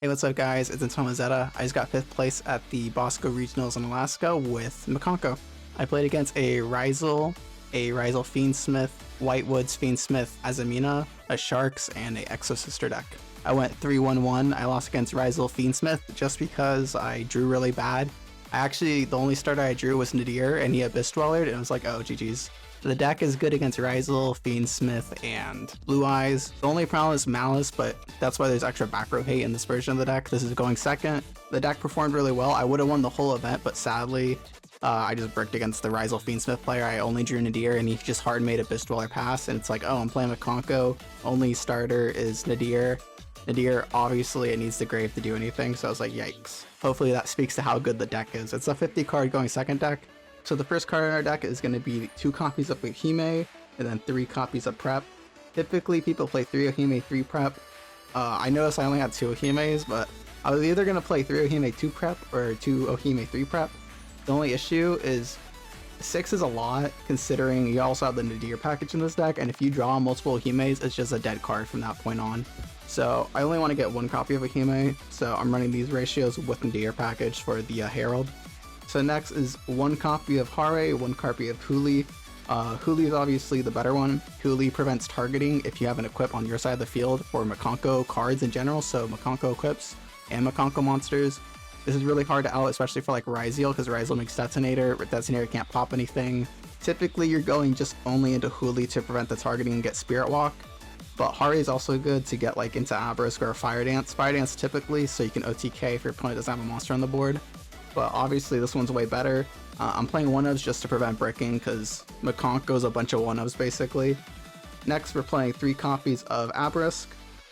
Hey, what's up guys, it's Zeta. I just got 5th place at the Bosco Regionals in Alaska with Mikanko. I played against a Ryzeal Fiendsmith, Woods Fiendsmith Azamina, a Sharks, and a Exosister deck. I went 3-1-1. I lost against Ryzeal Fiendsmith just because I drew really bad. The only starter I drew was Nadir, and he Abyss Dweller, and I was like, oh, GG's. The deck is good against Ryzeal, Fiendsmith, and Blue Eyes. The only problem is Maliss, but that's why there's extra back row hate in this version of the deck. This is going second. The deck performed really well. I would have won the whole event, but sadly, I just bricked against the Ryzeal Fiendsmith player. I only drew Nadir, and he just hard made Abyss Dweller pass, and it's like, oh, I'm playing Mikanko. Only starter is Nadir. Nadir, obviously, it needs the grave to do anything, so I was like, yikes. Hopefully that speaks to how good the deck is. It's a 50 card going second deck. So the first card in our deck is going to be 2 copies of Ohime, and then 3 copies of Prep. Typically, people play 3 Ohime, 3 Prep. I noticed I only had 2 Ohimes, but I was either going to play 3 Ohime, 2 Prep, or 2 Ohime, 3 Prep. The only issue is 6 is a lot, considering you also have the Nadir package in this deck, and if you draw multiple Ohimes, it's just a dead card from that point on. So I only want to get 1 copy of Ohime, so I'm running these ratios with Nadir package for the Herald. So next is 1 copy of Hare, 1 copy of Huli. Huli is obviously the better one. Huli prevents targeting if you have an equip on your side of the field for Mikanko cards in general, so Mikanko equips and Mikanko monsters. This is really hard to out, especially for like Ryzeal, because Ryzeal makes Detonator. Detonator can't pop anything. Typically you're going just only into Huli to prevent the targeting and get Spirit Walk. But Hare is also good to get like into Abrisk or Fire Dance. Fire Dance typically, so you can OTK if your opponent doesn't have a monster on the board. But obviously this one's way better. I'm playing 1-ofs just to prevent bricking because Mikanko's a bunch of 1-ofs basically. Next we're playing 3 copies of Abrisk,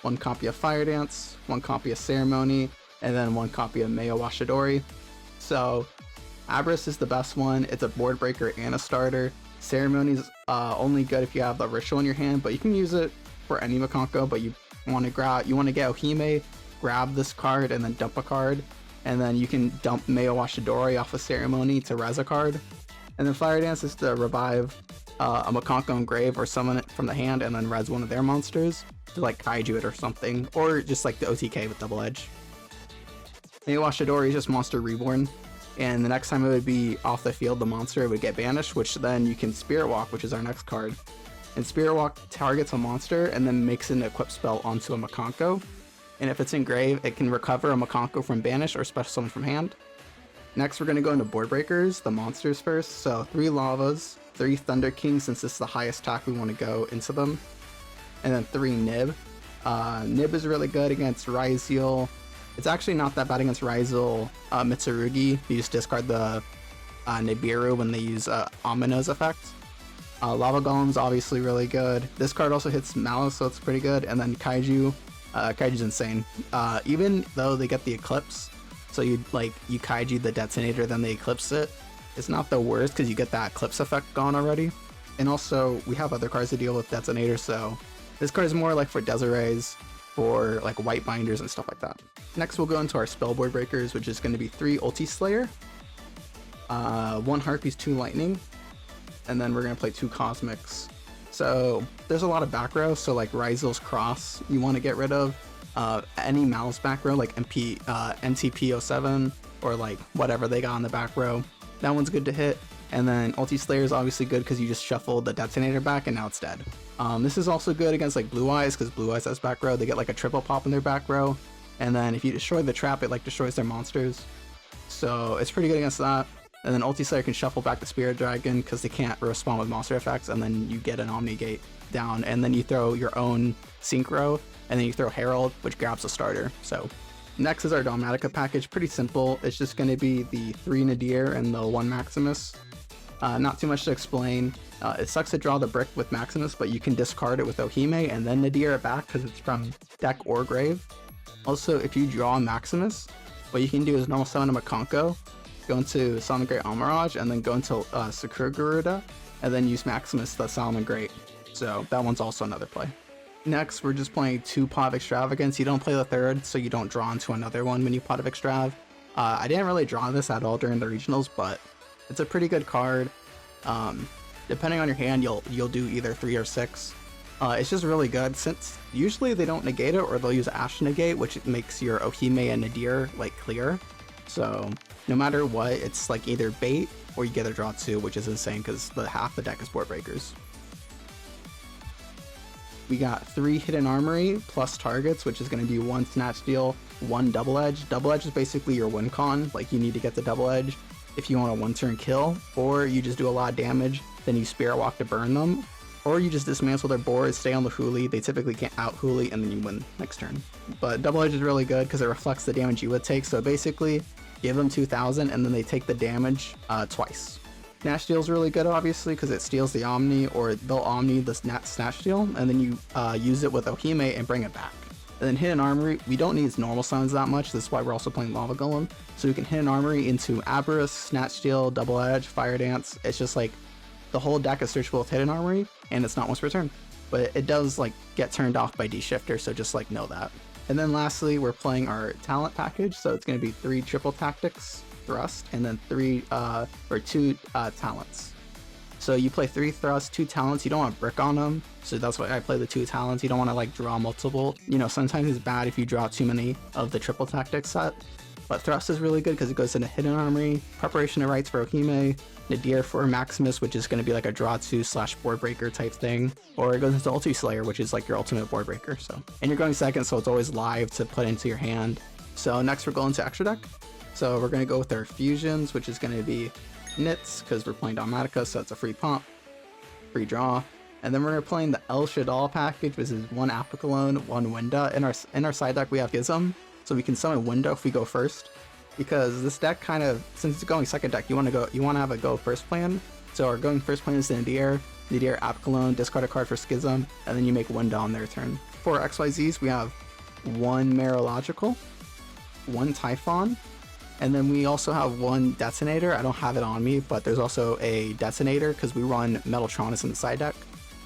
1 copy of Fire Dance, 1 copy of Ceremony, and then 1 copy of Meo Washidori. So Abrisk is the best one. It's a board breaker and a starter. Ceremony's only good if you have the ritual in your hand, but you can use it for any Mikanko, but you want to get Ohime, grab this card, and then dump a card. And then you can dump Meo Washidori off a Ceremony to res a card. And then Fire Dance is to revive a Mikanko in grave or summon it from the hand and then res one of their monsters to like kaiju it or something, or just like the OTK with double edge. Meo Washidori is just monster reborn, and the next time it would be off the field, the monster would get banished, which then you can Spirit Walk, which is our next card. And Spirit Walk targets a monster and then makes an equip spell onto a Mikanko. And if it's in grave, it can recover a Mikanko from banish or special summon from hand. Next, we're going to go into board breakers, the monsters first. So 3 Lavas, 3 Thunder Kings, since this is the highest attack we want to go into them. And then 3 Nib. Nib is really good against Ryzeal. It's actually not that bad against Ryzeal Mitsurugi. You just discard the Nibiru when they use Amino's effect. Lava Golem's obviously really good. This card also hits Maliss, so it's pretty good. And then Kaiju. Kaiju's insane. Even though they get the Eclipse, so you Kaiju the Detonator, then they Eclipse it, it's not the worst because you get that Eclipse effect gone already. And also, we have other cards to deal with Detonator, so this card is more like for Desirees, for like White Binders and stuff like that. Next, we'll go into our spell board breakers, which is going to be 3 Ulti Slayer, 1 Harpies, 2 Lightning, and then we're going to play 2 Cosmics. So there's a lot of back row, so like Ryzeal's Cross you want to get rid of, any Maliss back row like NTP07 or like whatever they got on the back row, that one's good to hit. And then Ulti Slayer is obviously good because you just shuffle the Detonator back and now it's dead. This is also good against like Blue Eyes because Blue Eyes has back row, they get like a triple pop in their back row, and then if you destroy the trap it like destroys their monsters, so it's pretty good against that. And then Ulti Slayer can shuffle back the Spirit Dragon because they can't respond with monster effects, and then you get an Omnigate down, and then you throw your own Synchro, and then you throw Herald, which grabs a starter. So next is our Dogmatika package. Pretty simple. It's just going to be the 3 Nadir and the 1 Maximus. Not too much to explain. It sucks to draw the brick with Maximus, but you can discard it with Ohime and then Nadir it back because it's from deck or grave. Also, if you draw Maximus, what you can do is normal summon a Mikanko, go into Solomon Great Anchorage, and then go into Sakura Garuda, and then use Maximus the Solomon Great. So that one's also another play. Next, we're just playing 2 Pot of Extravagance. You don't play the 3rd, so you don't draw into another one when you Pot of Extrav. I didn't really draw this at all during the regionals, but it's a pretty good card. Depending on your hand, you'll do either 3 or 6. It's just really good since usually they don't negate it, or they'll use Ash negate, which makes your Ohime and Nadir like clear. So no matter what, it's like either bait or you get a draw 2, which is insane because half the deck is board breakers. We got 3 Hidden Armory plus targets, which is going to be 1 Snatch Steal, 1 Double Edge. Double Edge is basically your win con, like you need to get the Double Edge if you want a 1-turn kill, or you just do a lot of damage, then you Spirit Walk to burn them, or you just dismantle their board, stay on the Huli, they typically can't out Huli, and then you win next turn. But Double Edge is really good because it reflects the damage you would take, so basically give them 2,000 and then they take the damage twice. Snatch Steal is really good obviously because it steals the Omni, or they'll Omni the Snatch Steal, and then you use it with Ohime and bring it back. And then Hidden Armory, we don't need normal summons that much, this is why we're also playing Lava Golem. So we can Hidden Armory into Aberrus, Snatch Steal, Double Edge, Fire Dance. It's just like the whole deck is searchable with Hidden Armory, and it's not once per turn. But it does like get turned off by D-Shifter, so just like know that. And then lastly, we're playing our talent package, so it's going to be 3 triple tactics, thrust, and then 2 talents. So you play 3 thrusts, 2 talents, you don't want to brick on them, so that's why I play the 2 talents. You don't want to like draw multiple, you know, sometimes it's bad if you draw too many of the triple tactics set. But thrust is really good because it goes into Hidden Armory, Preparation of Rites for Ohime, Nadir for Maximus, which is going to be like a draw 2 / board breaker type thing, or it goes into Ulti Slayer, which is like your ultimate board breaker. So, and you're going second, so it's always live to put into your hand. So next we're going to extra deck. So we're going to go with our fusions, which is going to be Knits because we're playing Dogmatika, so it's a free pump, free draw. And then we're playing the El Shadal package, which is 1 Apicalone, 1 Winda. In our side deck we have Gizem, so we can summon Winda if we go first. Because this deck kind of, since it's going second deck, you want to have a go first plan. So our going first plan is the Nadir, Apicalone, discard a card for Schism, and then you make Winda on their turn. For XYZs, we have 1 Marological, 1 Typhon, and then we also have 1 Detonator. I don't have it on me, but there's also a Detonator because we run Metaltronus in the side deck.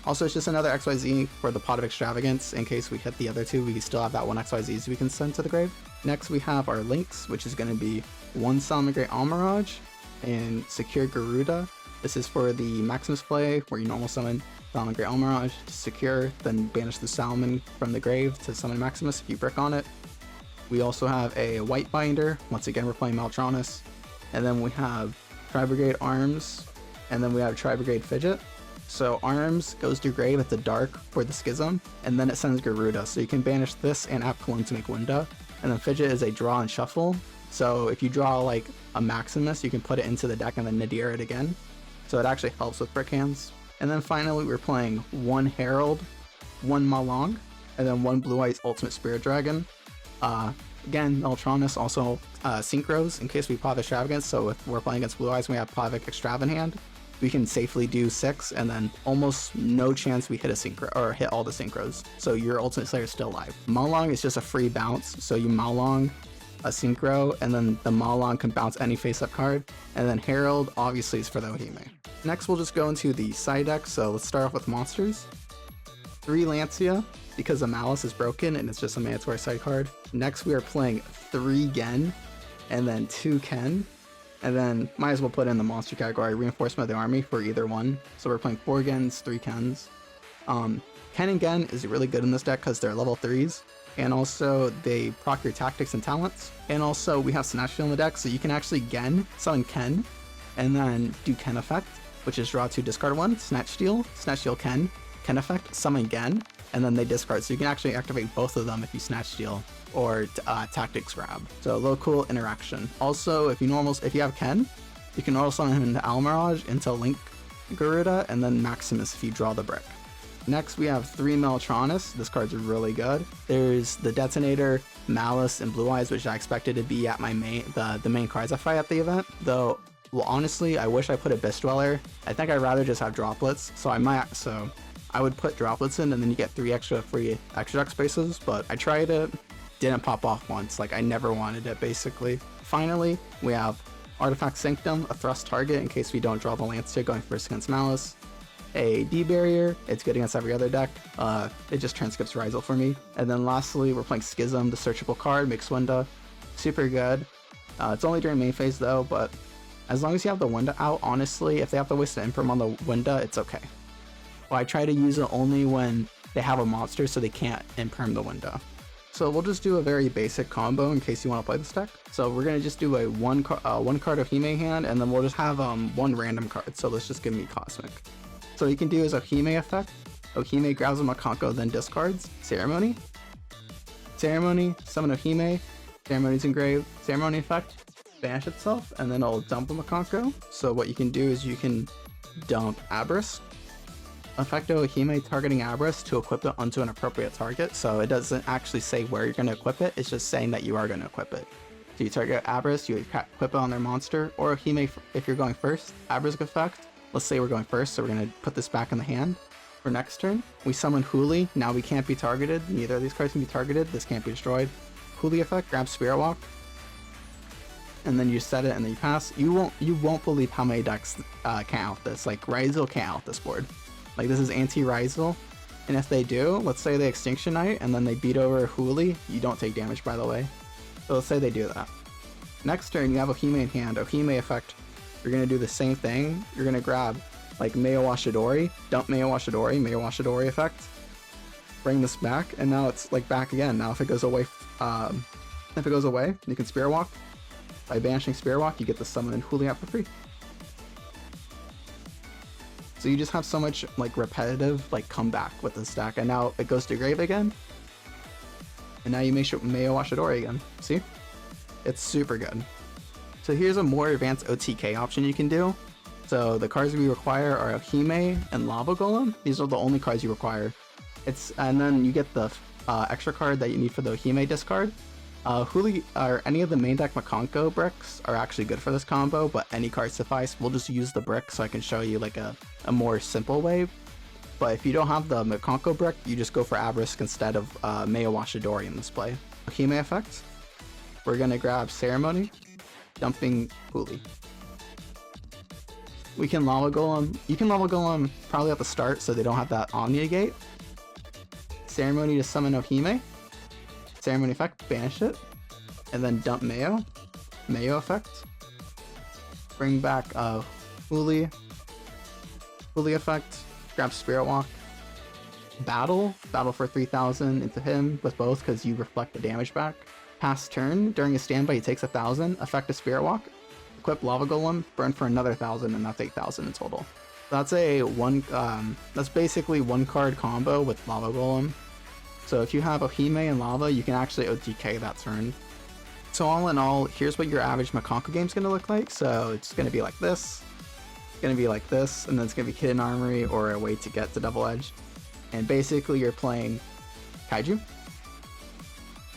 Also, it's just another XYZ for the Pot of Extravagance. In case we hit the other 2, we still have that 1 XYZ we can send to the grave. Next, we have our links, which is going to be 1 Salamangreat Almirage and Secure Garuda. This is for the Maximus play, where you normal summon Salamangreat Almirage to secure, then banish the Salmon from the grave to summon Maximus if you brick on it. We also have a White Binder. Once again, we're playing Metaltronus. And then we have Tri-Brigade Arms, and then we have Tri-Brigade Fidget. So Arms goes to grave at the dark for the Schism, and then it sends Garuda. So you can banish this and Apicalone to make Winda. And then Fidget is a draw and shuffle. So if you draw like a Maximus, you can put it into the deck and then Nadir it again. So it actually helps with brick hands. And then finally, we're playing 1 Herald, 1 Malong, and then 1 Blue Eyes Ultimate Spirit Dragon. Again, Metaltronus also synchros in case we Pot of Extravagance. So if we're playing against Blue Eyes and we have Pot of Extravagant hand, we can safely do 6, and then almost no chance we hit a synchro or hit all the synchros. So your Ultimate Slayer is still alive. Malong is just a free bounce, so you Malong a synchro, and then the Malong can bounce any face-up card. And then Herald obviously is for the Ohime. Next, we'll just go into the side deck. So let's start off with monsters. 3 Lancia because the Maliss is broken and it's just a mandatory side card. Next, we are playing 3 Gen and then 2 Ken. And then might as well put in the monster category, Reinforcement of the Army for either one. So we're playing 4 Gens, 3 Kens. Ken and Gen is really good in this deck because they're level 3s. And also they proc your tactics and talents. And also we have Snatch Steal in the deck, so you can actually Gen, summon Ken, and then do Ken effect, which is draw 2, discard 1, Snatch Steal Ken, Ken effect, summon Gen, and then they discard. So you can actually activate both of them if you Snatch Steal or tactics grab. So low cool interaction. Also, if you have Ken, you can also summon him into Almirage, into Link Garuda, and then Maximus if you draw the brick. Next, we have 3 Metaltronus. This card's really good. There's the Detonator, Maliss, and Blue Eyes, which I expected to be at my the main cards I fight at the event. Though, well, honestly, I wish I put Abyss Dweller. I think I'd rather just have droplets. So I would put droplets in, and then you get 3 extra free extra deck spaces. But I tried it. Didn't pop off once, like I never wanted it basically. Finally, we have Artifact Sanctum, a thrust target in case we don't draw the Lancia going first against Maliss. A D barrier, it's good against every other deck. It just transcripts Ryzeal for me. And then lastly, we're playing Schism, the searchable card, makes Winda. Super good. It's only during main phase though, but as long as you have the Winda out, honestly, if they have to waste an Imperm on the Winda, it's okay. Well, I try to use it only when they have a monster, so they can't imperm the window. So we'll just do a very basic combo in case you want to play this deck. So we're gonna just do a one card Ohime hand, and then we'll just have one random card. So let's just give me Cosmic. So what you can do is Ohime effect. Ohime grabs a Mikanko, then discards. Ceremony. Ceremony, summon Ohime. Ceremony's engraved. Ceremony effect, banish itself, and then it'll dump a Mikanko. So what you can do is you can dump Abyss. Effecto Ohime targeting Abyss to equip it onto an appropriate target, so it doesn't actually say where you're going to equip it, it's just saying that you are going to equip it. So you target Abyss, you equip it on their monster, or Ohime if you're going first. Abyss effect, let's say we're going first, so we're going to put this back in the hand. For next turn, we summon Huli. Now we can't be targeted, neither of these cards can be targeted, this can't be destroyed. Huli effect, grab Spirit Walk, and then you set it and then you pass. You won't believe how many decks can't out this. Like Ryzeal can't out this board. Like this is anti-Ryzeal, and if they do, let's say they Extinction Knight and then they beat over Huli, you don't take damage by the way. So let's say they do that. Next turn you have Ohime in hand. Ohime effect, you're gonna do the same thing. You're gonna grab like Meo Washidori, dump Meo Washidori effect, bring this back, and now it's like back again. Now if it goes away, you can Spirit Walk. By banishing Spirit Walk, you get the summon and Huli out for free. So you just have so much like repetitive like comeback with this deck, and now it goes to grave again, and now you make Meo Washidori again. See, it's super good. So here's a more advanced OTK option you can do. So the cards we require are Ohime and Lava Golem. These are the only cards you require. And then you get the extra card that you need for the Ohime discard. Huli or any of the main deck Mikanko bricks are actually good for this combo, but any card suffice. We'll just use the brick so I can show you like a more simple way. But if you don't have the Mikanko brick, you just go for Abyss instead of Meo Washidori in this play. Ohime effect, we're gonna grab Ceremony, dumping Huli. We can Lava Golem. You can Lava Golem probably at the start so they don't have that Omni Negate. Ceremony to summon Ohime. Ceremony effect, banish it, and then dump Meo effect, bring back Huli effect, grab Spirit Walk, battle for 3000 into him with both because you reflect the damage back. Pass turn, during a standby he takes 1000, effect a Spirit Walk, equip Lava Golem, burn for another 1000, and that's 8000 in total. That's that's basically one card combo with Lava Golem. So if you have Ohime and Lava, you can actually OTK that turn. So all in all, here's what your average Mikanko game is going to look like. So it's going to be like this, it's going to be like this, and then it's going to be Hidden Armory or a way to get to Double Edge. And basically you're playing Kaiju,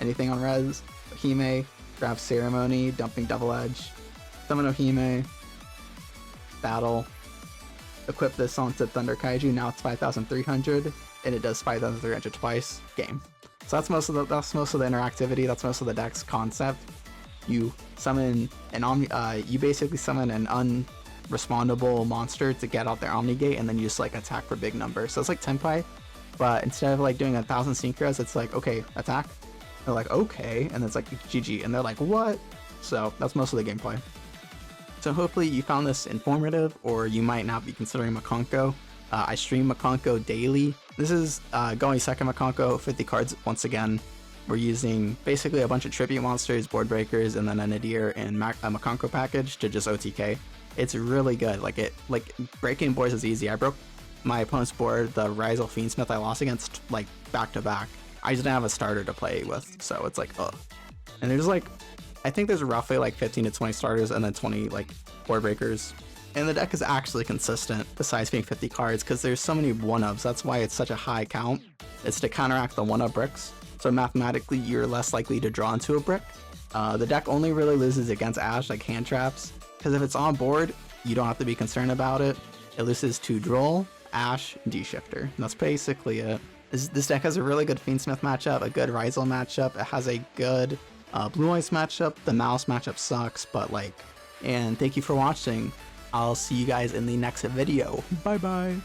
anything on res, Ohime, grab Ceremony, dumping Double Edge, summon Ohime, battle, equip this onto Thunder Kaiju, now it's 5300. And it does 5,300 twice, game. So that's most of the interactivity, that's most of the deck's concept. You summon you basically summon an unrespondable monster to get out their Omni Gate, and then you just like attack for big numbers. So it's like Tenpai, but instead of like doing 1000 synchros, it's like, okay, attack. They're like, okay, and it's like GG, and they're like, what? So that's most of the gameplay. So hopefully you found this informative, or you might not be considering Mikanko. I stream Mikanko daily. This is going second Mikanko, 50 cards once again. We're using basically a bunch of tribute monsters, board breakers, and then a Nadir and a Mikanko package to just OTK. It's really good. Like breaking boards is easy. I broke my opponent's board, the Ryzeal Fiendsmith I lost against, like back to back. I just didn't have a starter to play with, so it's like, ugh. And there's like, I think there's roughly like 15 to 20 starters and then 20 like board breakers. And the deck is actually consistent, besides being 50 cards, because there's so many 1-ups. That's why it's such a high count. It's to counteract the 1-up bricks. So mathematically, you're less likely to draw into a brick. The deck only really loses against Ash, like Handtraps, because if it's on board, you don't have to be concerned about it. It loses to Droll, Ash, and D-Shifter. And that's basically it. This deck has a really good Fiendsmith matchup, a good Ryzeal matchup. It has a good Blue Eyes matchup. The Maliss matchup sucks, but like, and thank you for watching. I'll see you guys in the next video. Bye bye.